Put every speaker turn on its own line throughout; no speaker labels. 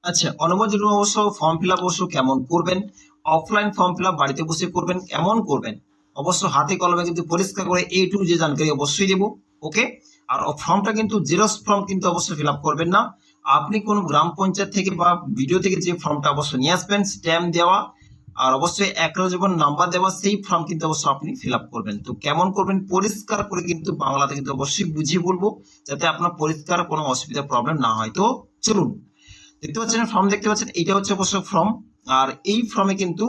আচ্ছা, অনুমোদিত অবশ্য ফর্ম ফিল আপ অবশ্য কেমন করবেন, অফলাইন ফর্ম ফিল আপ বাড়িতে বসে করবেন কেমন করবেন, অবশ্য হাতে কলমে কিন্তু পরিষ্কার করে এ টু যে জানকারি অবশ্যই দেবো। ওকে। আর ফর্মটা কিন্তু জেরক্স ফর্ম কিন্তু অবশ্যই ফিল আপ করবেন না। আপনি কোন গ্রাম পঞ্চায়েত থেকে বা ভিডিও থেকে যে ফর্মটা অবশ্যই নিয়ে আসবেন, স্ট্যাম্প দেওয়া আর অবশ্যই এক জীবন নাম্বার দেওয়া, সেই ফর্ম কিন্তু অবশ্যই আপনি ফিল আপ করবেন। তো কেমন করবেন পরিষ্কার করে কিন্তু বাংলাতে কিন্তু অবশ্যই বুঝিয়ে বলবো, যাতে আপনার পরিষ্কার কোনো অসুবিধা প্রবলেম না হয়। তো চলুন, দেখতে পাচ্ছেন ফর্ম, দেখতে পাচ্ছেন এইটা হচ্ছে অবশ্য ফর্ম। আর এই ফর্মে কিন্তু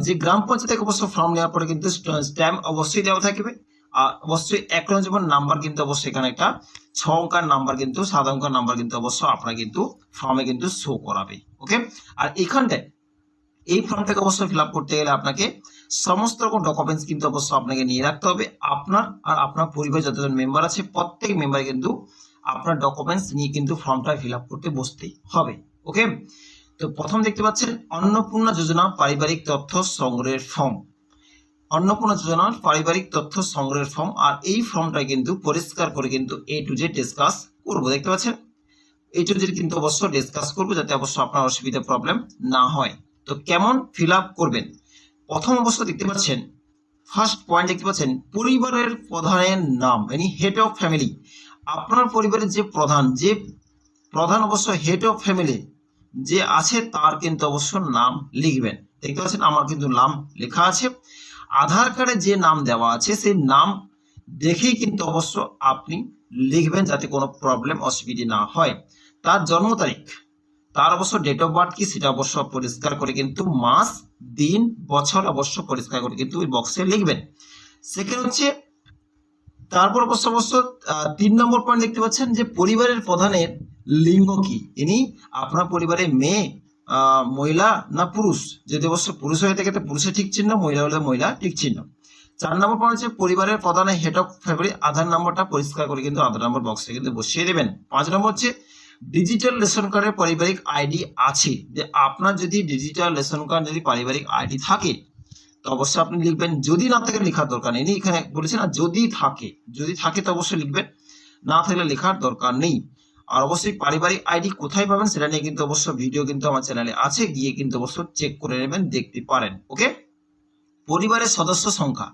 যে গ্রাম পঞ্চায়েত থেকে অবশ্য ফর্ম নেওয়ার পরে কিন্তু স্ট্যাম্প অবশ্যই দেওয়া থাকবে। আর অবশ্যই এক যেমন নাম্বার কিন্তু অবশ্যই এখানে একটা 6 অঙ্কের নাম্বার কিন্তু 7 অঙ্কের নাম্বার কিন্তু অবশ্য আপনার কিন্তু ফর্মে কিন্তু শো করাবে। ওকে। আর এখানটায় এই ফর্মটাকে অবশ্যই ফিল আপ করতে গেলে আপনাকে সমস্ত রকম ডকুমেন্টস কিন্তু অবশ্যই আপনাকে নিয়ে রাখতে হবে। আপনার আর আপনার পরিবারের যতজন মেম্বার আছে প্রত্যেক মেম্বার কিন্তু আপনার ডকুমেন্টস নিয়ে কিন্তু ফর্মটা ফিল আপ করতে বসতেই হবে। ওকে। তো প্রথম দেখতে পাচ্ছেন অন্নপূর্ণা যোজনা পারিবারিক তথ্য সংগ্রহের ফর্ম। অন্নপূর্ণা যোজনার পারিবারিক তথ্য সংগ্রহের ফর্ম। আর এই ফর্মটা কিন্তু পরিষ্কার করে কিন্তু এ টু জেড ডিসকাস করবো। দেখতে পাচ্ছেন এই টু জেড কিন্তু অবশ্যই ডিসকাস করবো, যাতে অবশ্যই আপনার অসুবিধা প্রবলেম না হয়। তো কেমন ফিল আপ করবেন, প্রথম অবস্থা দেখতে পাচ্ছেন ফার্স্ট পয়েন্ট দেখতে পাচ্ছেন পরিবারের প্রধানের নাম, মানে হেড অফ ফ্যামিলি। আপনার পরিবারের যে প্রধান অবশ্য হেড অফ ফ্যামিলি যে আছে তার কিন্তু অবশ্য নাম লিখবেন। দেখতে পাচ্ছেন আমার কিন্তু নাম লেখা আছে। আধার কার্ডে যে নাম দেওয়া আছে সেই নাম দেখেই কিন্তু অবশ্য আপনি লিখবেন, যাতে কোনো প্রবলেম অসুবিধা না হয়। তার জন্ম তারিখ, তার অবশ্য ডেট অফ বার্থ কি সেটা অবশ্য পরিষ্কার করে কিন্তু মাস দিন বছর অবশ্য পরিষ্কার করে কিন্তু ওই বক্সে লিখবেন। সেকেন্ড হচ্ছে তারপর অবশ্য 3 নম্বর পয়েন্ট দেখতে পাচ্ছেন যে পরিবারের প্রধানের লিঙ্গ কি, ইনি আপনার পরিবারে মেয়ে, মহিলা না পুরুষ। যদি অবশ্য পুরুষ হয়ে থাকে তো পুরুষের ঠিক চিহ্ন, মহিলা হলে মহিলা ঠিক চিহ্ন। 4 নম্বর পয়েন্ট হচ্ছে পরিবারের প্রধানের হেড অফ ফ্যামিলি আধার নম্বরটা পরিষ্কার করে কিন্তু আধার নম্বর বক্সে কিন্তু বসিয়ে দেবেন। 5 নম্বর হচ্ছে ডিজিটাল রেশন কার্ডের পারিবারিক আইডি আছে, যে আপনার যদি ডিজিটাল রেশন কার্ড যদি পারিবারিক আইডি থাকে তো অবশ্যই আপনি লিখবেন। যদি না থাকে লেখার দরকার নেই, এখানে বলেছে না যদি থাকে তো অবশ্যই লিখবেন, না থাকলে লেখার দরকার নেই। আর অবশ্যই পারিবারিক আইডি কোথায় পাবেন সেটা নিয়ে কিন্তু অবশ্য ভিডিও কিন্তু আমার চ্যানেলে আছে, গিয়ে কিন্তু অবশ্যই চেক করে নেবেন, দেখতে পারেন। ওকে। পরিবারের সদস্য সংখ্যা,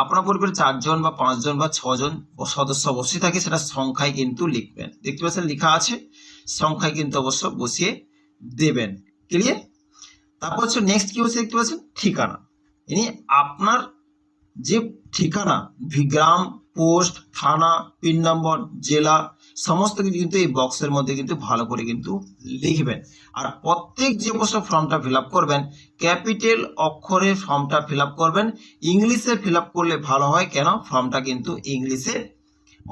আপনার পরিবারে 4 জন বা 5 জন বা 6 জন সদস্য অবশ্যই থাকে, সেটা সংখ্যায় কিন্তু লিখবেন। দেখতে পাচ্ছেন লেখা আছে, সংখ্যায় কিন্তু অবশ্য বসিয়ে দেবেন। ক্লিয়ার। তারপর হচ্ছে নেক্সট কি হচ্ছে দেখতে পাচ্ছেন ঠিকানা, ইনি আপনার যে ঠিকানা, গ্রাম, পোস্ট, থানা, পিন নম্বর, জেলা সমস্ত কিছু কিন্তু এই বক্সের মধ্যে কিন্তু ভালো করে কিন্তু লিখবেন। আর প্রত্যেক যে বছর ফর্মটা ফিল আপ করবেন ক্যাপিটাল অক্ষরে ফর্মটা ফিল আপ করবেন। ইংলিশে ফিল আপ করলে ভালো হয়, কেন ফর্মটা কিন্তু ইংলিশে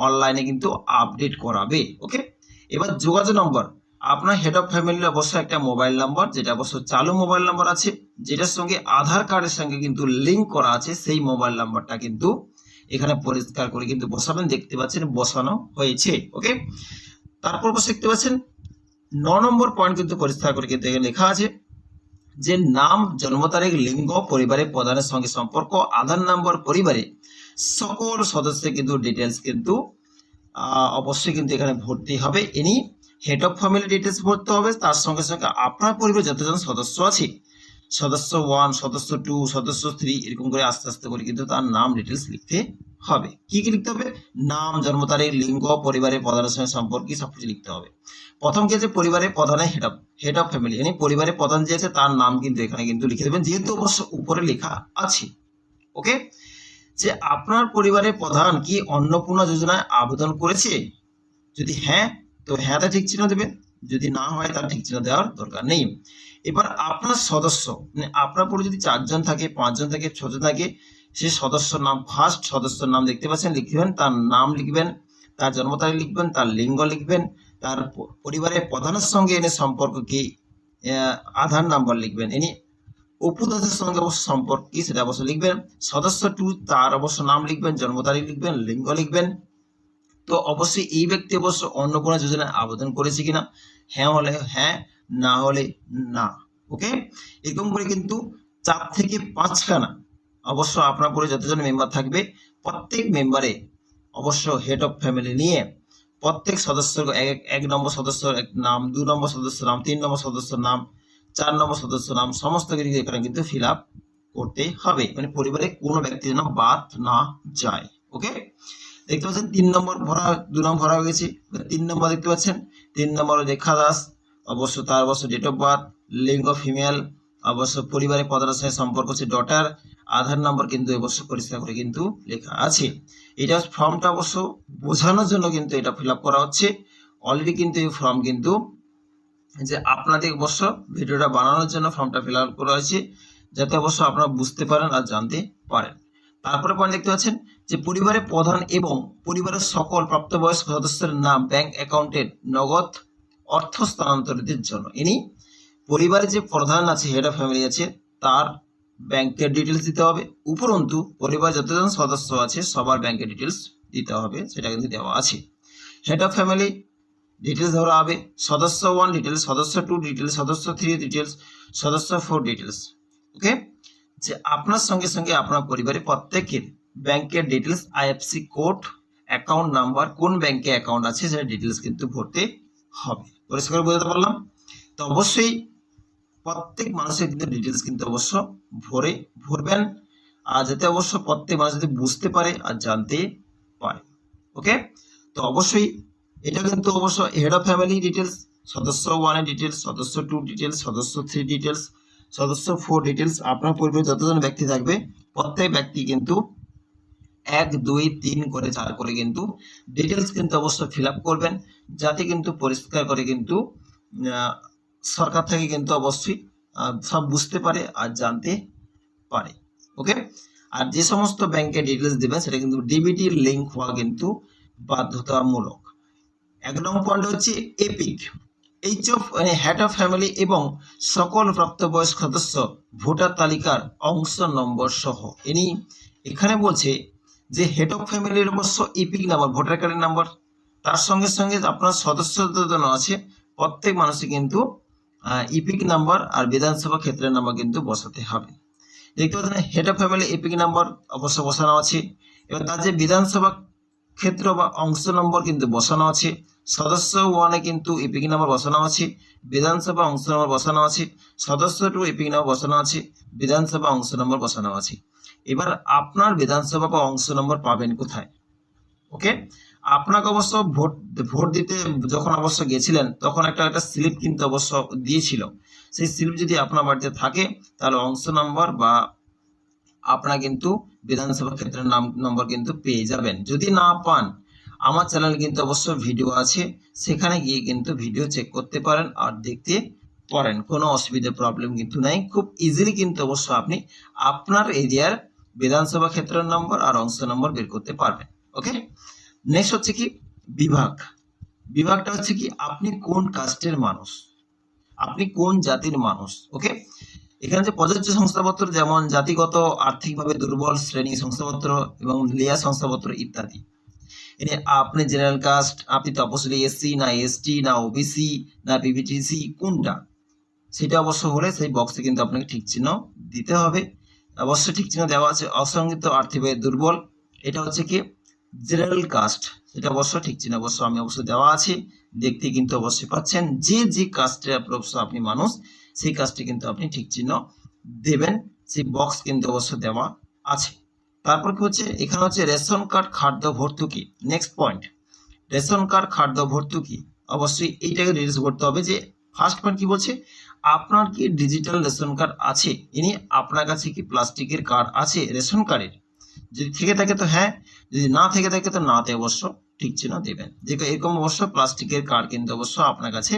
অনলাইনে কিন্তু আপডেট করাবে। ওকে। এবার যোগাযোগ নম্বর, আপনার হেড অফ ফ্যামিলির অবশ্যই একটা মোবাইল নাম্বার, যেটা অবশ্য চালু মোবাইল নাম্বার আছে, যেটার সঙ্গে আধার কার্ডের সঙ্গে কিন্তু লিঙ্ক করা আছে, সেই মোবাইল নাম্বারটা কিন্তু এখানে পরিষ্কার করে কিন্তু বসাবেন। দেখতে পাচ্ছেন বসানো হয়েছে। ওকে। তারপর দেখতে পাচ্ছেন 9 নম্বর পয়েন্ট কিন্তু পরিষ্কার করে কিন্তু এখানে লেখা আছে যে নাম, জন্ম তারিখ, লিঙ্গ, পরিবারের প্রধানের সঙ্গে সম্পর্ক, আধার নম্বর, পরিবারে সকল সদস্যের কিন্তু ডিটেলস কিন্তু অবশ্যই কিন্তু এখানে ভর্তি হবে। ইনি হেড অফ ফ্যামিলি ডিটেলস ভরতে হবে, তার সঙ্গে সঙ্গে আপনার পরিবারে যতজন সদস্য আছে, সদস্য 1, সদস্য 2, সদস্য 3, এরকম করে আস্তে আস্তে করে কিন্তু তার নাম ডিটেলস লিখতে হবে। কি কি লিখতে হবে? নাম, জন্ম তারিখ, লিঙ্গ, পরিবারের প্রধানের সঙ্গে সম্পর্ক সবকিছু লিখতে হবে। প্রথম কি আছে পরিবারের প্রধানের হেড অফ ফ্যামিলি, মানে পরিবারের প্রধান যে আছে তার নাম কিন্তু এখানে কিন্তু লিখে দেবেন, যেহেতু অবশ্য উপরে লেখা আছে। ওকে। যে আপনার পরিবারের প্রধান কি অন্নপূর্ণা যোজনায় আবেদন করেছে, যদি হ্যাঁ তো হ্যাঁটা ঠিক চিহ্ন দেবেন, যদি না হয় তার ঠিক চিহ্ন দেওয়ার দরকার নেই। এবার আপনার সদস্য, মানে আপনার পরে যদি 4 জন থাকে, 5 জন থাকে, 6 জন থাকে, সে সদস্যর নাম, ফার্স্ট সদস্যর নাম দেখতে পাচ্ছেন লিখবেন, তার নাম লিখবেন, তার জন্ম তারিখ লিখবেন, তার লিঙ্গ লিখবেন, তার পরিবারের প্রধানের সঙ্গে এনে সম্পর্ক কি, আধার নাম্বার লিখবেন, ইনি অপু দাসের সঙ্গে অবশ্য সম্পর্ক কি সেটা অবশ্য লিখবেন। সদস্য 2 তার অবশ্য নাম লিখবেন, জন্ম তারিখ লিখবেন, লিঙ্গ লিখবেন। তো অবশ্যই এই ব্যক্তি অবশ্য অন্য কোনো যোজনায় আবেদন করেছে কিনা, হ্যাঁ হলে হ্যাঁ, না হলে না। ওকে। এরকম করে কিন্তু 4 থেকে 5 খানা অবশ্য আপনার পরে যতজন মেম্বার থাকবে প্রত্যেক মেম্বারে অবশ্য হেড অফ ফ্যামিলি নিয়ে প্রত্যেক সদস্যের এক নম্বর সদস্যের নাম, 2 নম্বর সদস্যের নাম, 3 নম্বর সদস্যের নাম, 4 নম্বর সদস্যের নাম, সমস্ত কিছু এখানে কিন্তু ফিল আপ করতে হবে, মানে পরিবারে কোনো ব্যক্তি যেন বাদ না যায়। ওকে, দেখতে পাচ্ছেন 3 নম্বর ভরা, 2 নম্বর ভরা হয়ে গেছে। 3 নম্বর দেখতে পাচ্ছেন, 3 নম্বর রেখা দাস, অবশ্য তার অবশ্য ডেট অফ বার্থ, লিঙ্গ ফিমেল, অবশ্য পরিবারের প্রধানের সঙ্গে সম্পর্ক হচ্ছে ডটার, আধার নম্বর কিন্তু অবশ্য পরিষ্কার করে কিন্তু লেখা আছে। এটা ফর্মটা অবশ্য বোঝানোর জন্য কিন্তু এটা ফিল আপ করা হচ্ছে। অলরেডি কিন্তু এই ফর্ম কিন্তু যে আপনাদের অবশ্য ভিডিওটা বানানোর জন্য ফর্মটা ফিল আপ করা হয়েছে, যাতে অবশ্য আপনারা বুঝতে পারেন আর জানতে পারেন। তারপরে পয়েন্ট দেখতে পাচ্ছেন যে পরিবারের প্রধান এবং পরিবারের সকল প্রাপ্তবয়স্ক সদস্যের নাম ব্যাংক অ্যাকাউন্টে নগদ অর্থ স্থানান্তরিতের জন্য। ইনি পরিবারে যে প্রধান আছে, হেড অফ ফ্যামিলি আছে, তার ব্যাংকের ডিটেলস দিতে হবে। উপরন্তু পরিবার যতজন সদস্য আছে সবার ব্যাংকের ডিটেলস দিতে হবে, সেটা কিন্তু দেওয়া আছে। হেড অফ ফ্যামিলি ডিটেলস ধরা হবে, সদস্য 1 ডিটেলস, সদস্য 2 ডিটেলস, সদস্য 3 ডিটেলস, সদস্য 4 ডিটেলস। ওকে, যে আপনার সঙ্গে সঙ্গে আপনার পরিবারের প্রত্যেকের ব্যাংকের details, IFC code, account number, কোন ব্যাংকে অ্যাকাউন্ট আছে সেটা ডিটেলস কিন্তু ভরতে হবে। পরিষ্কার বোঝাতে পারলাম? তো অবশ্যই প্রত্যেক মানুষের কিন্তু ডিটেলস কিন্তু অবশ্য ভরবেন, আর যাতে অবশ্য প্রত্যেক মানুষ যদি বুঝতে পারে আর জানতে পারে। ওকে, তো অবশ্যই এটা কিন্তু অবশ্য হেড অফ ফ্যামিলি ডিটেলস, সদস্য 1 এর ডিটেলস, সদস্য 2 ডিটেলস, সদস্য 3 ডিটেলস, সদস্য 4 ডিটেলস। আপনার পরিবারে যতজন ব্যক্তি থাকবে প্রত্যেক ব্যক্তি কিন্তু 1 2 3 করে 4 করে কিন্তু ডিটেলস কিন্তু অবশ্য ফিল আপ করবেন, যাতে কিন্তু পরিষ্কার করে কিন্তু সরকার থেকে কিন্তু অবশ্যই সব বুঝতে পারে আর জানতে পারে। ওকে, আর যে সমস্ত ব্যাংকের ডিটেলস দেবেন সেটা কিন্তু ডিবিটি লিংক হওয়া কিন্তু বাধ্যতামূলক। 1 নম্বর পয়েন্ট হচ্ছে এপিক, হেড অফ ফ্যামিলি এবং সকল প্রাপ্তবয়স্ক সদস্য ভোটার তালিকার অংশ নম্বর সহ। ইনি এখানে বলছে যে হেড অফ ফ্যামিলির অবশ্য ইপিক নাম্বার, ভোটার কার্ডের নাম্বার, তার সঙ্গে সঙ্গে আপনার সদস্যদের জন্য আছে প্রত্যেক মানুষই কিন্তু ইপিক নাম্বার আর বিধানসভা ক্ষেত্রের নাম্বার কিন্তু বসাতে হবে। দেখতে পাচ্ছেন head of family epic number অবশ্য বসানো আছে, এবার তার যে বিধানসভা ক্ষেত্র বা অংশ নম্বর কিন্তু বসানো আছে। সদস্য 1 এ কিন্তু ইপিক নাম্বার বসানো আছে, বিধানসভা অংশ নম্বর বসানো আছে। সদস্য 2 ইপিক নাম্বার বসানো আছে, বিধানসভা অংশ নম্বর বসানো আছে। এবার আপনার বিধানসভা বা অংশ নম্বর পাবেন কোথায়? ওকে, আপনাকে অবশ্য ভোট দিতে যখন অবশ্য গেছিলেন তখন একটা স্লিপ কিন্তু অবশ্য দিয়েছিল। সেই স্লিপ যদি আপনার বাড়িতে থাকে তাহলে অংশ নম্বর বা আপনারা কিন্তু বিধানসভা ক্ষেত্রের নম্বর কিন্তু পেয়ে যাবেন। যদি না পান, আমার চ্যানেল কিন্তু অবশ্য ভিডিও আছে, সেখানে গিয়ে কিন্তু ভিডিও চেক করতে পারেন আর দেখতে পারেন, কোনো অসুবিধা প্রবলেম কিন্তু নাই। খুব ইজিলি কিন্তু অবশ্য আপনি আপনার এরিয়ার বিধানসভা ক্ষেত্রের নম্বর আর অংশ নম্বর বের করতে পারবেন। ওকে, নেক্সট হচ্ছে কি বিভাগ। বিভাগটা হচ্ছে কি আপনি কোন কাস্টের মানুষ, আপনি কোন জাতির মানুষ। ওকে, এখানে যে প্রযোজ্য শংসাপত্র যেমন জাতিগত, আর্থিকভাবে দুর্বল শ্রেণী শংসাপত্র এবং লেয়ার শংসাপত্র ইত্যাদি। আপনি জেনারেল কাস্ট, আপনি তপশিলি এসসি না এসটি না ওবিসি না পিভিটিসি, কোনটা সেটা অবশ্য হলে সেই বক্সে কিন্তু আপনাকে ঠিক চিহ্ন দিতে হবে। অবশ্যই ঠিক চিহ্ন দেওয়া আছে। অসংগঠিত, আর্থিকভাবে দুর্বল, এটা হচ্ছে কি জেনারেল কাস্ট, সেটা অবশ্য ঠিক চিহ্ন অবশ্য আমি অবশ্য দেওয়া আছে, দেখতে কিন্তু অবশ্যই পাচ্ছেন। যে কাস্টের অবশ্য আপনি মানুষ সেই কাজটি কিন্তু আপনি ঠিক চিহ্ন দেবেন, সেই বক্স কিন্তু অবশ্য দেওয়া আছে। তারপর কি হচ্ছে এখানে হচ্ছে রেশন কার্ড খাদ্য ভর্তুকি। নেক্সট পয়েন্ট, রেশন কার্ড খাদ্য ভর্তুকি, অবশ্যই এইটাকে রিলিজ করতে হবে। যে ফার্স্ট পয়েন্ট কি বলছে, আপনার কি ডিজিটাল রেশন কার্ড আছে, ইনি আপনার কাছে কি প্লাস্টিকের কার্ড আছে রেশন কার্ডের? যদি থেকে থাকে তো হ্যাঁ, যদি না থেকে থাকে তো নাতে অবশ্য ঠিক চিহ্ন দেবেন। যে এরকম অবশ্য প্লাস্টিকের কার্ড কিন্তু অবশ্য আপনার কাছে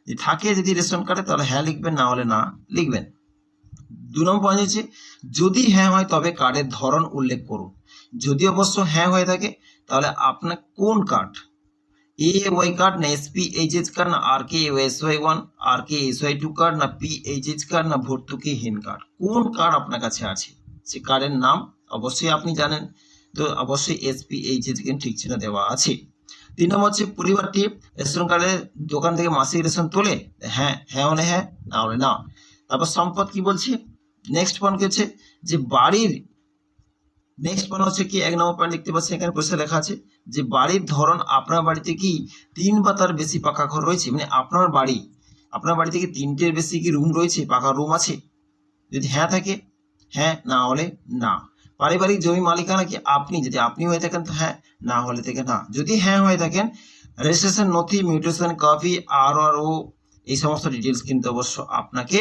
যদি থাকে, যদি রেশন কার্ডে, তাহলে হ্যাঁ লিখবেন, না হলে না লিখবেন। 2 নম্বর পয়েন্ট হচ্ছে যদি হ্যাঁ হয় তবে কার্ডের ধরন উল্লেখ করুন। যদি অবশ্য হ্যাঁ হয়ে থাকে তাহলে আপনার কোন কার্ড, এওয়াই কার্ড না এসপিএইচএইচ কার্ড না আরকেএসওয়াই1 আরকেএসওয়াই2 কার্ড না পিএইচএইচ কার্ড না ভর্তুকিহীন কার্ড, কোন কার্ড আপনার কাছে আছে সে কার্ডের নাম অবশ্যই আপনি জানেন, তো অবশ্যই এসপিএইচএইচ কিন্তু ঠিক চিহ্ন দেওয়া আছে। 3 নম্বর হচ্ছে পরিবারটি রেশন কার্ডের দোকান থেকে মাসিক রেশন তোলে, হ্যাঁ হ্যাঁ হলে হ্যাঁ, না হলে না। তারপর সম্পদ কি বলছে, নেক্সট পয়েন্ট কি হচ্ছে যে বাড়ির নেক্সট পয়েন্ট হচ্ছে কি 1 নম্বর পয়েন্ট দেখতে পাচ্ছেন এখানে পরিষ্কার লেখা আছে যে বাড়ির ধরন, আপনার বাড়িতে কি 3 বা তার বেশি পাকা ঘর রয়েছে, মানে আপনার বাড়িতে কি 3টের বেশি কি রুম রয়েছে, পাকা রুম আছে? যদি হ্যাঁ থাকে হ্যাঁ, না হলে না। পারিবারিক জমি মালিকানা কি আপনি, যদি আপনি হয়ে থাকেন তো হ্যাঁ, না হলে থেকে না। যদি হ্যাঁ হয়ে থাকেন, রেজিস্ট্রেশন নথি, মিউটেশন কপি, আরও এই সমস্ত ডিটেলস কিন্তু অবশ্য আপনাকে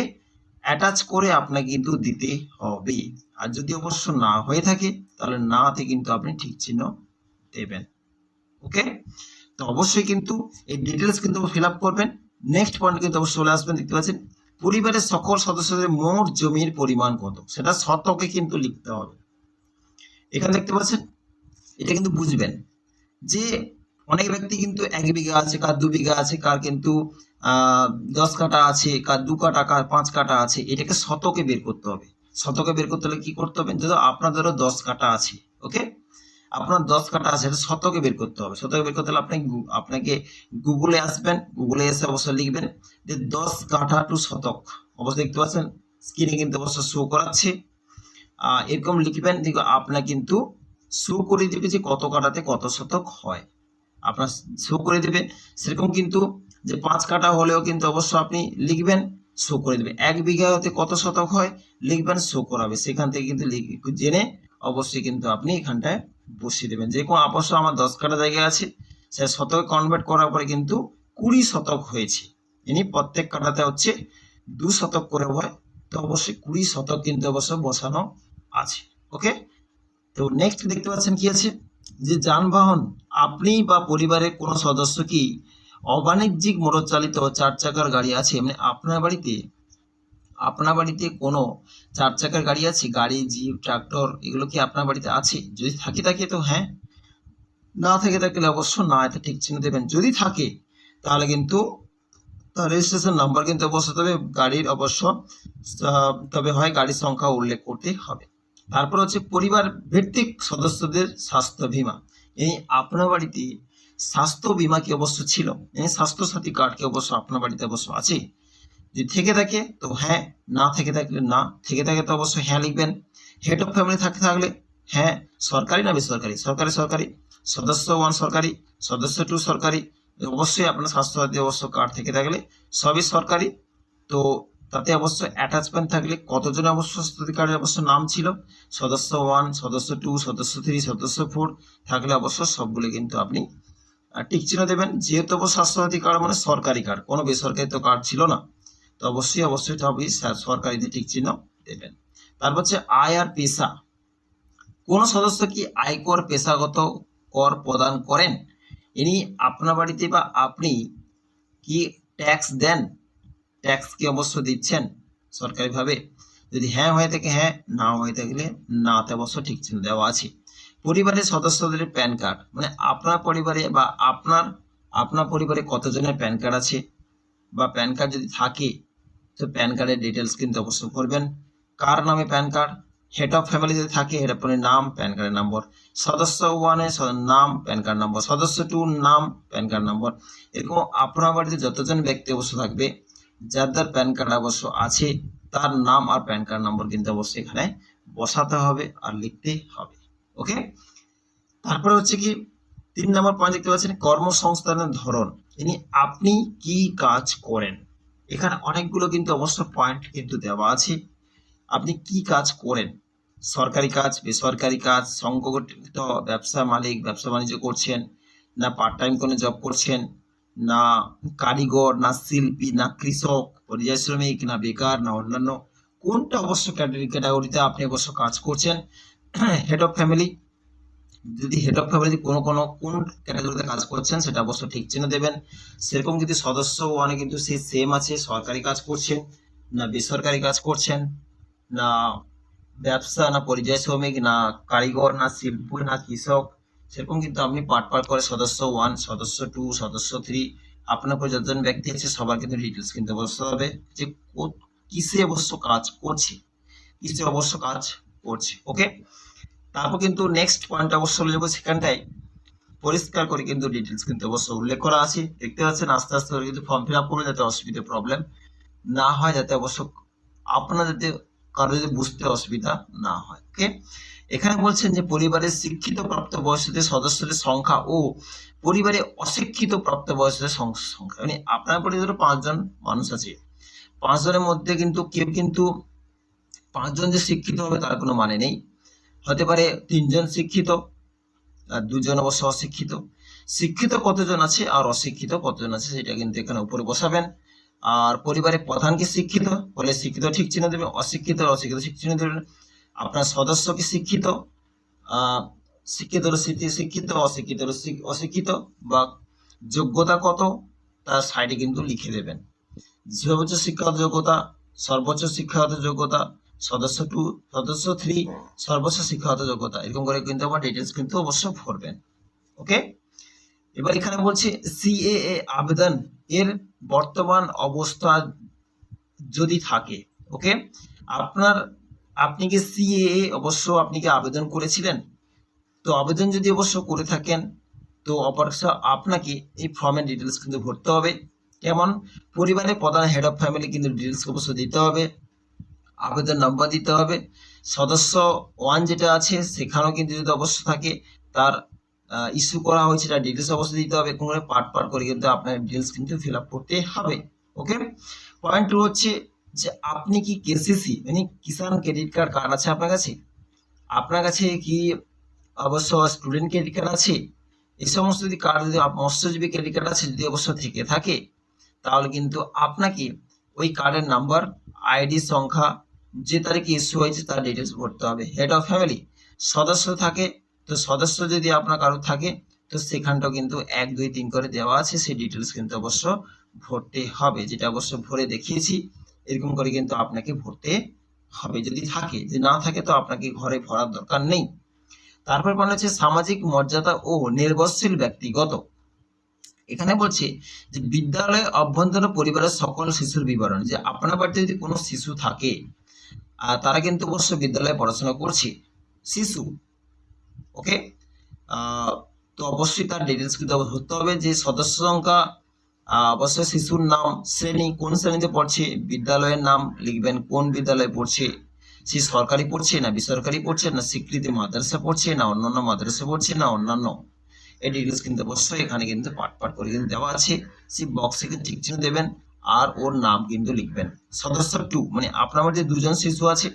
অ্যাটাচ করে আপনাকে কিন্তু দিতে হবে। আর যদি অবশ্য না হয়ে থাকে তাহলে নাতে কিন্তু আপনি ঠিক চিহ্ন দেবেন। ওকে, তো অবশ্যই কিন্তু এই ডিটেলস কিন্তু ফিল আপ করবেন। নেক্সট পয়েন্ট কিন্তু অবশ্যই চলে আসবেন, দেখতে পাচ্ছেন পরিবারের সকল সদস্যদের মোট জমির পরিমাণ কত, সেটা শতকে কিন্তু লিখতে হবে। এখানে দেখতে পাচ্ছেন, এটা কিন্তু বুঝবেন যে অনেক ব্যক্তি কিন্তু 1 বিঘা আছে, কার 2 বিঘা আছে, কার কিন্তু 10 কাঠা আছে, কার 2 কাঠা, কার 5 কাঠা আছে। এটাকে শতকে বের করতে হবে। শতকে বের করতে হলে কি করতে হবে, যদি আপনাদেরও 10 কাঠা আছে, ওকে, আপনার 10 কাঠা আছে, এটা শতকে বের করতে হবে। শতকে বের করতে হলে আপনাকে গুগলে আসবেন, গুগলে এসে অবশ্যই লিখবেন যে 10 কাঠা টু শতক। অবশ্যই দেখতে পাচ্ছেন স্ক্রিনে কিন্তু অবশ্যই শো করাচ্ছে। এরকম লিখবেন, দেখো আপনার কিন্তু শো করে দেবে যে কত কাঠাতে কত শতক হয়, আপনার শো করে দেবে। সেরকম কিন্তু যে 5 কাঠা হলেও কিন্তু অবশ্যই আপনি লিখবেন, শো করে দেবে। 1 বিঘা হতে কত শতক হয় লিখবেন, শো করাবে। সেখান থেকে কিন্তু জেনে অবশ্যই কিন্তু আপনি এখানটায় বসিয়ে দেবেন। যে কোনো অবশ্য আমার 10 কাঠা জায়গা আছে, সে শতকে কনভার্ট করার পরে কিন্তু 20 শতক হয়েছে, ইনি প্রত্যেক কাঠাতে হচ্ছে 2 শতক করে হয়, তো অবশ্যই 20 শতক কিন্তু অবশ্য বসানো আছে। ওকে, তো নেক্সট দেখতে পাচ্ছেন কি আছে, যে যানবাহন, আপনি বা পরিবারের কোনো সদস্য কি অবাণিজ্যিক মোটর চালিত 4 চাকার গাড়ি আছে, মানে আপনার বাড়িতে কোনো 4 চাকার গাড়ি আছে, গাড়ি, জিপ, ট্রাক্টর, এগুলো কি আপনার বাড়িতে আছে? যদি থাকে তো হ্যাঁ, না থেকে থাকলে অবশ্য না, এটা ঠিক চিহ্ন দেবেন। যদি থাকে তাহলে কিন্তু তার রেজিস্ট্রেশন নাম্বার কিন্তু অবশ্যই, তবে গাড়ির অবশ্য তবে হয় গাড়ির সংখ্যা উল্লেখ করতে হবে। তারপর হচ্ছে পরিবার ভিত্তিক সদস্যদের স্বাস্থ্য বীমা, এই আপনার বাড়িতে স্বাস্থ্য বীমা কি অবশ্য ছিল, এই স্বাস্থ্য সাথী কার্ড কি অবশ্য আপনার বাড়িতে অবশ্য আছে? যদি থেকে থাকে তো হ্যাঁ, না থেকে থাকলে না, থেকে থাকে তো অবশ্যই হ্যাঁ লিখবেন। হেড অফ ফ্যামিলি থাকলে হ্যাঁ, সরকারি না বেসরকারি? সরকারি। সদস্য 1 সরকারি, সদস্য 2 সরকারি। অবশ্যই আপনার স্বাস্থ্যসাথী অবশ্য কার্ড থেকে থাকলে সবই সরকারি। তো তাতে অবশ্য অ্যাটাচমেন্ট থাকলে কতজন অবশ্য স্বাস্থ্যসাথী কার্ডের অবশ্য নাম ছিল, সদস্য 1, সদস্য 2, সদস্য 3, সদস্য 4 থাকলে অবশ্য সবগুলো কিন্তু আপনি টিক চিহ্ন দেবেন। যেহেতু অবশ্য স্বাস্থ্যসাথী কার্ড মানে সরকারি কার্ড, কোনো বেসরকারি তো কার্ড ছিল না, তো অবশ্যই সবই সরকারিতে টিক চিহ্ন দেবেন। তারপর হচ্ছে আয় আর পেশা, কোন সদস্য কি আয়কর, পেশাগত কর প্রদান করেন, ইনি আপনার বাড়িতে বা আপনি কি ট্যাক্স দেন, ট্যাক্স কি অবশ্য দিচ্ছেন সরকারিভাবে? যদি হ্যাঁ হয়ে থাকে হ্যাঁ, না হয়ে থাকলে নাতে অবশ্য ঠিক চিহ্ন দেওয়া আছে। পরিবারের সদস্যদের প্যান কার্ড, মানে আপনার পরিবারে বা আপনার পরিবারে কতজনের প্যান কার্ড আছে, বা প্যান কার্ড যদি থাকে তো প্যান কার্ডের ডিটেলস কিন্তু অবশ্যই করবেন। কার নামে pan card, head of family যদি থাকে হেড অফ ফ্যামিলির নাম, প্যান কার্ডের নম্বর, সদস্য 1 এর নাম, প্যান কার্ড নম্বর, সদস্য 2 নাম, প্যান কার্ড নম্বর। এরকম আপনার বাড়িতে যতজন ব্যক্তি অবশ্য থাকবে যাদের প্যান কার্ড অবশ্য আছে তার নাম আর প্যান কার্ড নম্বর কিন্তু অবশ্যই এখানে বসাতে হবে আর লিখতে হবে। ওকে, তারপরে হচ্ছে কি 3 নম্বর পয়েন্ট দেখতে পাচ্ছেন কর্মসংস্থানের ধরন, ইনি আপনি কি কাজ করেন। এখানে অনেকগুলো কিন্তু অবশ্য পয়েন্ট কিন্তু দেওয়া আছে, আপনি কি কাজ করেন, সরকারি কাজ, বেসরকারি কাজ, সংগঠিত ব্যবসা মালিক, ব্যবসা বাণিজ্য করছেন, না পার্ট টাইম কোনো জব করছেন, না কারিগর, না শিল্পী, না কৃষক, পরিযায়ী শ্রমিক, না বেকার, না অন্যান্য, কোনটা অবশ্য ক্যাটাগরিতে আপনি অবশ্য কাজ করছেন। হেড অফ ফ্যামিলি, যদি হেড অফ ফ্যামিলি কোন ক্যাটাগরিতে কাজ করছেন সেটা অবশ্য ঠিক চিহ্ন দেবেন। সেরকম যদি সদস্য 1 কিন্তু সেই সেম আছে, সরকারি কাজ করছেন না বেসরকারি কাজ করছেন, না ব্যবসা, না পরিযায়ী শ্রমিক, না কারিগর, না শিল্পী, না কৃষক, সেরকম কিন্তু আপনি পার্ট করে সদস্য 1, সদস্য 2, সদস্য 3 আপনার পরে যতজন ব্যক্তি আছে সবার কিন্তু ডিটেলস কিন্তু অবশ্যই হবে যে কিসে অবশ্য কাজ করছে। ওকে, তারপর কিন্তু নেক্সট পয়েন্ট অবশ্য চলে যাবো, সেখানটায় পরিষ্কার করে কিন্তু ডিটেলস কিন্তু অবশ্য উল্লেখ করা আছে। দেখতে পাচ্ছেন আস্তে আস্তে করে কিন্তু ফর্ম ফিল আপ করলে যাতে অসুবিধা প্রবলেম না হয়, যাতে অবশ্য আপনার যাতে কারো যদি বুঝতে অসুবিধা না হয়। ওকে, এখানে বলছেন যে পরিবারের শিক্ষিত প্রাপ্তবয়স্কদের সদস্যদের সংখ্যা ও পরিবারে অশিক্ষিত প্রাপ্তবয়স্কদের সংখ্যা, মানে আপনার পরিবারে 5 জন মানুষ আছে, 5 জনের মধ্যে কিন্তু কেউ কিন্তু 5 জন যে শিক্ষিত হবে তার কোনো মানে নেই। হতে পারে 3 জন শিক্ষিত আর 2 জন অবশ্য অশিক্ষিত। শিক্ষিত কতজন আছে আর অশিক্ষিত কতজন আছে সেটা কিন্তু এখানে উপরে বসাবেন। আর পরিবারের প্রধান কি শিক্ষিত বলে শিক্ষিত ঠিক চিহ্ন দেবেন, অশিক্ষিত অশিক্ষিত ঠিক চিহ্ন দেবেন। আপনার সদস্য কি শিক্ষিত, শিক্ষিত শিক্ষিত অশিক্ষিত অশিক্ষিত, বা যোগ্যতা কত তার সাইডে কিন্তু লিখে দেবেন। সর্বোচ্চ শিক্ষাগত যোগ্যতা, সর্বোচ্চ শিক্ষাগত যোগ্যতা, সদস্য 2, সদস্য 3, সর্বোচ্চ শিক্ষাগত যোগ্যতা, এরকম করে কিন্তু আমার ডিটেলস কিন্তু অবশ্য ভরবেন। ওকে, এবার এখানে বলছে সিএএ আবেদন এর বর্তমান অবস্থা যদি থাকে। ওকে, আপনি কি সিএএ অবশ্য আপনি কি আবেদন করেছিলেন? তো আবেদন যদি অবশ্য করে থাকেন তো অবশ্য আপনাকে এই ফর্মের ডিটেলস কিন্তু ভরতে হবে। যেমন পরিবারের প্রধান হেড অফ ফ্যামিলি কিন্তু ডিটেলস অবশ্য দিতে হবে, আবেদন নাম্বার দিতে হবে, সদস্য 1 যেটা আছে সেখানেও কিন্তু যদি অবশ্য থাকে তার ইস্যু করা হয়েছে তার ডিটেলস অবশ্যই দিতে হবে। কোনো পার্ট করে কিন্তু আপনার ডিটেলস কিন্তু ফিল আপ করতে হবে। ওকে, পয়েন্ট 2 হচ্ছে যে আপনি কি কেসিসি মানে কিষাণ ক্রেডিট কার্ড আছে আপনার কাছে? আপনার কাছে কি অবশ্য স্টুডেন্ট ক্রেডিট কার্ড আছে? এই সমস্ত যদি কার্ড, যদি মৎস্যজীবী ক্রেডিট কার্ড আছে যদি অবশ্য থেকে থাকে তাহলে কিন্তু আপনাকে ওই কার্ডের নাম্বার, আইডি সংখ্যা, যে তারিখে ইস্যু হয়েছে তার ডিটেলস ভরতে হবে। হেড অফ ফ্যামিলি সদস্য থাকে, তো সদস্য যদি আপনার কারো থাকে তো সেখানটাও কিন্তু 1 2 3 করে দেওয়া আছে, সেই ডিটেলস কিন্তু অবশ্য ভরতে হবে, যেটা অবশ্য ভরে দেখিয়েছি। এরকম করে কিন্তু আপনাকে ভরতে হবে যদি থাকে, যদি না থাকে তো আপনাকে ঘরে ভরার দরকার নেই। তারপর বলা হচ্ছে সামাজিক মর্যাদা ও নির্ভরশীল ব্যক্তিগত। এখানে বলছে যে বিদ্যালয়ে অভ্যন্তরীণ পরিবারের সকল শিশুর বিবরণ, যে আপনার বাড়িতে যদি কোনো শিশু থাকে তারা কিন্তু অবশ্য বিদ্যালয়ে পড়াশোনা করছে শিশু। ওকে, তো অবশ্যই তার ডিটেলস কিন্তু ধরতে হবে, যে সদস্য সংখ্যা, অবশ্যই শিশুর নাম, শ্রেণী, কোন শ্রেণীতে পড়ছে, বিদ্যালয়ের নাম লিখবেন, কোন বিদ্যালয়ে পড়ছে, সে সরকারি পড়ছে না বেসরকারি পড়ছে না স্বীকৃতি মাদ্রাসা পড়ছে না অন্যান্য মাদ্রাসা পড়ছে না অন্যান্য, এই ডিটেলস কিন্তু অবশ্যই এখানে কিন্তু পাট করে কিন্তু দেওয়া আছে। সেই বক্সে কিন্তু ঠিক চিহ্ন দেবেন আর ওর নাম কিন্তু লিখবেন। সদস্য 2 মানে আপনার মধ্যে 2 জন শিশু আছে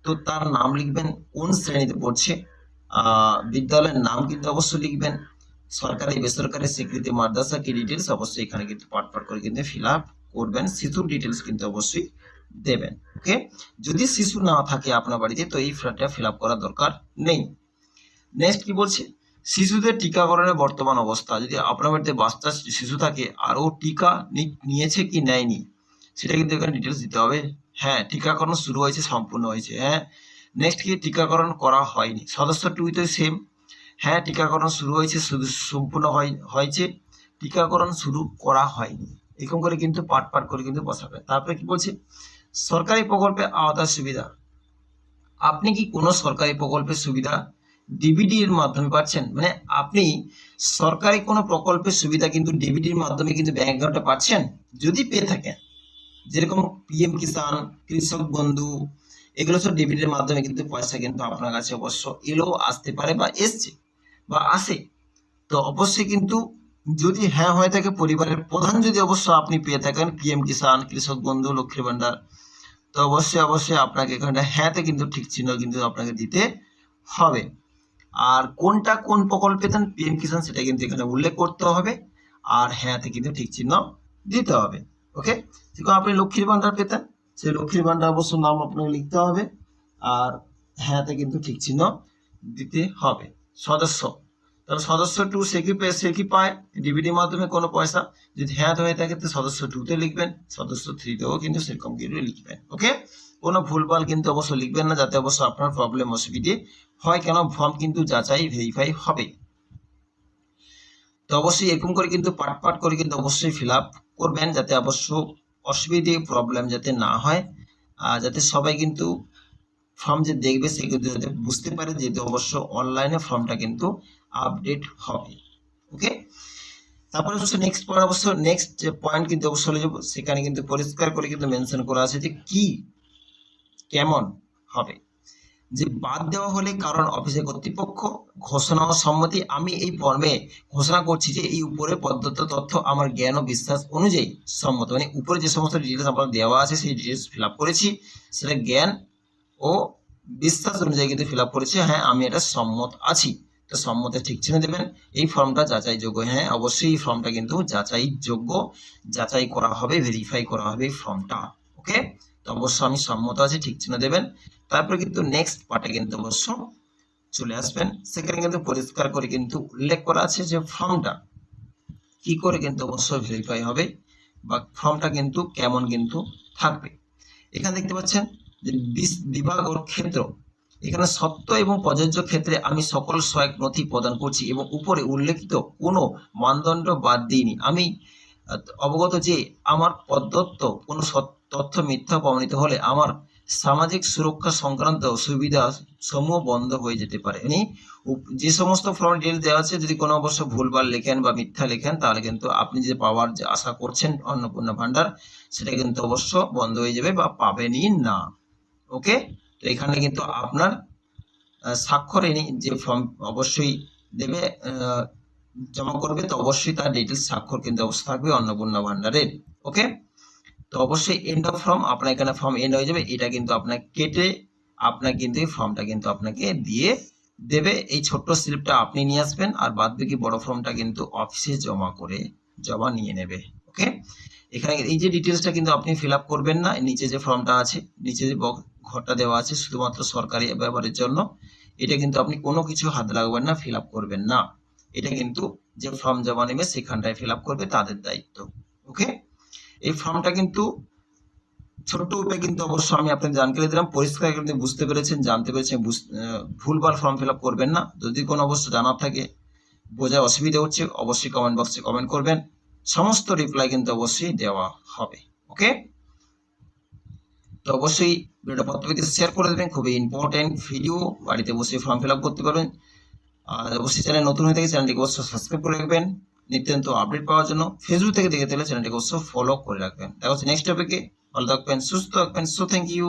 তো তার নাম লিখবেন, কোন শ্রেণীতে পড়ছে, বিদ্যালয়ের নাম কিন্তু অবশ্যই লিখবেন, সরকারি বেসরকারি স্বীকৃতি মাদ্রাসা কি ডিটেলস অবশ্যই এখানে কিন্তু পাট করে কিন্তু ফিল আপ করবেন। শিশুর ডিটেলস কিন্তু অবশ্যই দেবেন। ওকে, যদি শিশু না থাকে আপনার বাড়িতে তো এই ফর্মটা ফিল আপ করার দরকার নেই। নেক্সট কি বলছে, শিশুদের টিকাকরণের বর্তমান অবস্থা, যদি আপনার বাড়িতে বাচ্চা শিশু থাকে আর ও টিকা নিয়েছে কি নেয়নি সেটা কিন্তু এখানে ডিটেলস দিতে হবে। হ্যাঁ, টিকাকরণ শুরু হয়েছে, সম্পূর্ণ হয়েছে। হ্যাঁ, নেক্সট কি টিকাকরণ করা হয়নি, সদস্য 2 তো সেম। হ্যাঁ, টিকাকরণ শুরু হয়েছে, শুধু সম্পূর্ণ হয়েছে, টিকাকরণ শুরু করা হয়নি, এরকম করে কিন্তু পাট করে কিন্তু বসাবে। তারপরে কি বলছে, সরকারি প্রকল্পে আওতার সুবিধা, আপনি কি কোনো সরকারি প্রকল্পের সুবিধা ডিবিডি এর মাধ্যমে পাচ্ছেন? মানে আপনি সরকারি কোনো প্রকল্পের সুবিধা কিন্তু ডিবিডির মাধ্যমে কিন্তু ব্যাংক অ্যাকাউন্টে পাচ্ছেন, যদি পেয়ে থাকেন, যেরকম পিএম কিষাণ, কৃষক বন্ধু, এগুলো সব ডিবিডির মাধ্যমে কিন্তু পয়সা কিন্তু আপনার কাছে অবশ্য এলেও আসতে পারে বা এসছে বা আসে। তো অবশ্যই কিন্তু যদি হ্যাঁ হয়ে থাকে পরিবারের প্রধান যদি অবশ্য আপনি পেয়ে থাকেন পিএম কিষাণ, কৃষক বন্ধু, লক্ষ্মীর ভান্ডার, তো অবশ্যই আপনাকে এখানে হ্যাঁতে কিন্তু ঠিক চিহ্ন কিন্তু আপনাকে দিতে হবে। আর কোনটা কোন প্রকল্প পেতেন পিএম কিষাণ সেটা কিন্তু এখানে উল্লেখ করতে হবে আর হ্যাঁতে কিন্তু ঠিক চিহ্ন দিতে হবে। ওকে, যেরকম আপনি লক্ষ্মীর ভান্ডার পেতেন সেই লক্ষ্মীর ভান্ডার অবশ্য নাম আপনাকে লিখতে হবে আর হ্যাঁতে কিন্তু ঠিক চিহ্ন দিতে হবে। সদস্য, তাহলে সদস্য 2 সে কি পায় ডিবিডির মাধ্যমে কোনো পয়সা, যদি হ্যাঁ হয়ে থাকে তো সদস্য 2 তে লিখবেন, সদস্য 3 তেও কিন্তু সেরকম কিন্তু লিখবেন। ওকে, কোনো ভুলভাল কিন্তু অবশ্য লিখবেন না, যাতে অবশ্য আপনার প্রবলেম অসুবিধে হয়, কেন ফর্ম কিন্তু যাচাই ভেরিফাই হবে। তো অবশ্যই এরকম করে কিন্তু পাট করে কিন্তু অবশ্যই ফিল আপ করবেন, যাতে অবশ্য অসুবিধে প্রবলেম যাতে না হয়, যাতে সবাই কিন্তু ফর্ম যে দেখবে সে কিন্তু যাতে বুঝতে পারে, যেহেতু অবশ্য অনলাইনে ফর্মটা কিন্তু আপডেট হবে। ওকে, তারপরে হচ্ছে নেক্সট পয়েন্ট, অবশ্য নেক্সট যে পয়েন্ট কিন্তু অবশ্যই যাব, সেখানে কিন্তু পরিষ্কার করে কিন্তু মেনশন করা আছে যে কি কেমন হবে। যে বাদ দেওয়া হলে কারণ অফিসের কর্তৃপক্ষ ঘোষণা ও সম্মতি। আমি এই ফর্মে ঘোষণা করছি যে এই উপরে প্রদত্ত তথ্য আমার জ্ঞান ও বিশ্বাস অনুযায়ী সম্মত, মানে উপরে যে সমস্ত ডিটেলস আপনার দেওয়া আছে সেই ডিটেলস ফিল আপ করেছি, সেটা জ্ঞান ও বিশ্বাস অনুযায়ী কিন্তু ফিল আপ করেছি। হ্যাঁ, আমি এটা সম্মত আছি। তো সম্মতে ঠিক চিহ্ন দেবেন। এই ফর্মটা যাচাইযোগ্য। হ্যাঁ, অবশ্যই এই ফর্মটা কিন্তু যাচাইযোগ্য, যাচাই করা হবে, ভেরিফাই করা হবে এই ফর্মটা। ওকে, তো অবশ্যই আমি সম্মত আছি, ঠিক চিহ্ন দেবেন। তারপরে কিন্তু নেক্সট পার্টে কিন্তু অবশ্য চলে আসবেন। সেখানে কিন্তু পরিষ্কার করে কিন্তু উল্লেখ করা আছে যে ফর্মটা কি করে কিন্তু অবশ্যই ভেরিফাই হবে বা ফর্মটা কিন্তু কেমন কিন্তু থাকবে। এখানে দেখতে পাচ্ছেন যে বিভাগ ও ক্ষেত্র, এখানে সত্য এবং প্রযোজ্য ক্ষেত্রে আমি সকল সহায়ক নথি প্রদান করছি এবং উপরে উল্লেখিত কোনো মানদণ্ড বাদ দিইনি। আমি অবগত যে আমার প্রদত্ত কোনো তথ্য মিথ্যা প্রমাণিত হলে আমার সামাজিক সুরক্ষা সংক্রান্ত সুবিধা সমূহ বন্ধ হয়ে যেতে পারে। মানে যে সমস্ত ফর্ম ডিটেলস দেওয়া আছে যদি কোনো অবশ্য ভুলভাল লেখেন বা মিথ্যা লেখেন, তাহলে কিন্তু আপনি যে পাওয়ার যে আশা করছেন অন্নপূর্ণা ভান্ডার, সেটা কিন্তু অবশ্য বন্ধ হয়ে যাবে বা পাবেনই না। ওকে, তো এখানে কিন্তু আপনার স্বাক্ষর এনে যে ফর্ম অবশ্যই দেবে, জমা করবে, তো অবশ্যই তার ডিটেলস স্বাক্ষর কিন্তু অবশ্যই থাকবে অন্নপূর্ণা ভান্ডারের। ওকে, তো অবশ্যই এন্ড অফ ফর্ম, আপনার এখানে ফর্ম এন্ড হয়ে যাবে। এটা কিন্তু আপনাকে কেটে আপনার কিন্তু এই ফর্মটা কিন্তু আপনাকে দিয়ে দেবে। এই ছোট্ট স্লিপটা আপনি নিয়ে আসবেন, আর বাদ বাকি বড় ফর্মটা কিন্তু অফিসে জমা নিয়ে নেবে। ওকে, এখানে এই যে ডিটেলসটা কিন্তু আপনি ফিল আপ করবেন না। নিচে যে ফর্মটা আছে, নিচে যে ঘরটা দেওয়া আছে শুধুমাত্র সরকারি ব্যবহারের জন্য, এটা কিন্তু আপনি কোনো কিছু হাত লাগবেন না, ফিল আপ করবেন না। এটা কিন্তু যে ফর্ম জমা নেবে সেখানটায় ফিল আপ করবে, তাদের দায়িত্ব। ওকে, এই ফর্মটা কিন্তু ছোট্ট উপায় কিন্তু অবশ্য আমি আপনাকে জানকারি দিলাম, পরিষ্কার কিন্তু বুঝতে পেরেছেন, জানতে পেরেছেন। ভুলভাল ফর্ম ফিল আপ করবেন না। যদি কোনো অবশ্য জানার থাকে, বোঝার অসুবিধা হচ্ছে, অবশ্যই কমেন্ট বক্সে কমেন্ট করবেন। সমস্ত রিপ্লাই কিন্তু অবশ্যই দেওয়া হবে। ওকে, তো অবশ্যই ভিডিওটা প্রত্যেকে শেয়ার করে দেবেন, খুবই ইম্পর্টেন্ট ভিডিও। বাড়িতে বসে ফর্ম ফিল আপ করতে পারবেন। আর অবশ্যই চ্যানেল নতুন হয়ে থাকে চ্যানেলটিকে অবশ্যই সাবস্ক্রাইব করে রাখবেন নিত্যান্ত আপডেট পাওয়ার জন্য। ফেসবুক থেকে দেখে তাহলে চ্যানেলটিকে অবশ্যই ফলো করে রাখবেন। দেখা হচ্ছে নেক্সট টপিকে। ভালো থাকবেন, সুস্থ থাকবেন। So thank you.